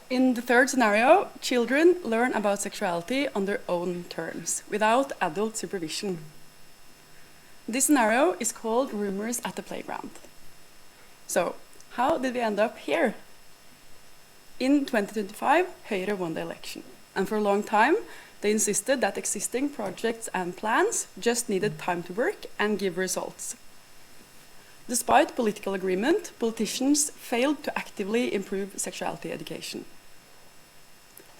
in the third scenario, children learn about sexuality on their own terms, without adult supervision. This scenario is called Rumours at the Playground. So, how did we end up here? In 2025, Høyre won the election, and for a long time, they insisted that existing projects and plans just needed time to work and give results. Despite political agreement, politicians failed to actively improve sexuality education.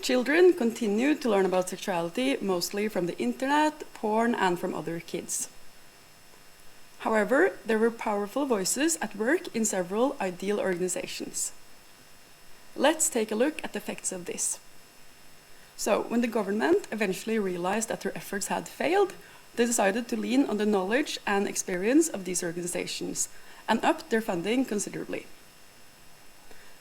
Children continued to learn about sexuality mostly from the internet, porn, and from other kids. However, there were powerful voices at work in several ideal organizations. Let's take a look at the effects of this. So, when the government eventually realized that their efforts had failed, they decided to lean on the knowledge and experience of these organizations and upped their funding considerably.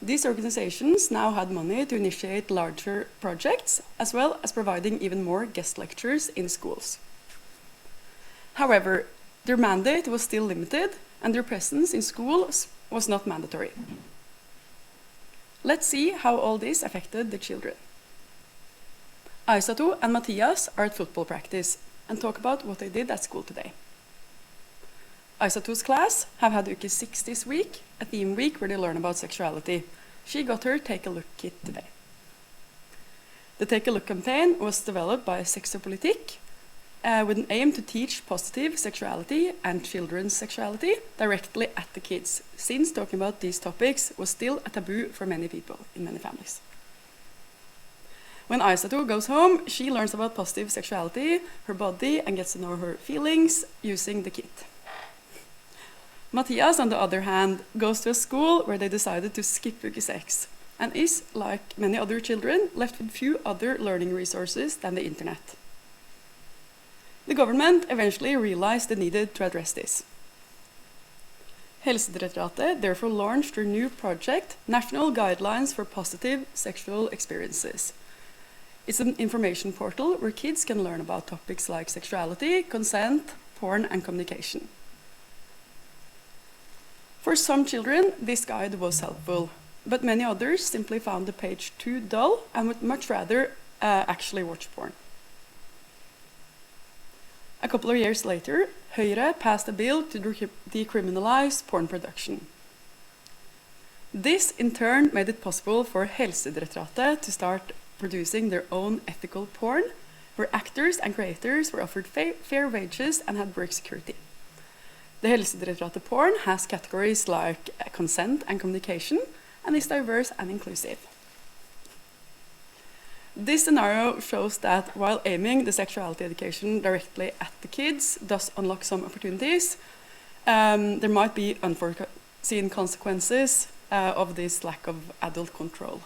These organizations now had money to initiate larger projects, as well as providing even more guest lectures in schools. However, their mandate was still limited, and their presence in schools was not mandatory. Let's see how all this affected the children. Aissatou and Matthias are at football practice and talk about what they did at school today. Aissatou's class have had Uke 6 this week, a theme week where they learn about sexuality. She got her Take a Look kit today. The Take a Look campaign was developed by Sexopolitikk with an aim to teach positive sexuality and children's sexuality directly at the kids, since talking about these topics was still a taboo for many people in many families. When Aissatou goes home, she learns about positive sexuality, her body, and gets to know her feelings using the kit. Matthias, on the other hand, goes to a school where they decided to skip Uke 6 and is, like many other children, left with few other learning resources than the internet. The government eventually realized they needed to address this. Helsedirektoratet therefore launched their new project, National Guidelines for Positive Sexual Experiences. It's an information portal where kids can learn about topics like sexuality, consent, porn, and communication. For some children, this guide was helpful, but many others simply found the page too dull and would much rather actually watch porn. A couple of years later, Høyre passed a bill to decriminalize porn production. This, in turn, made it possible for Helsedirektoratet to start producing their own ethical porn, where actors and creators were offered fair wages and had work security. The Helsedirektoratet porn has categories like consent and communication, and is diverse and inclusive. This scenario shows that while aiming the sexuality education directly at the kids does unlock some opportunities, there might be unforeseen consequences of this lack of adult control.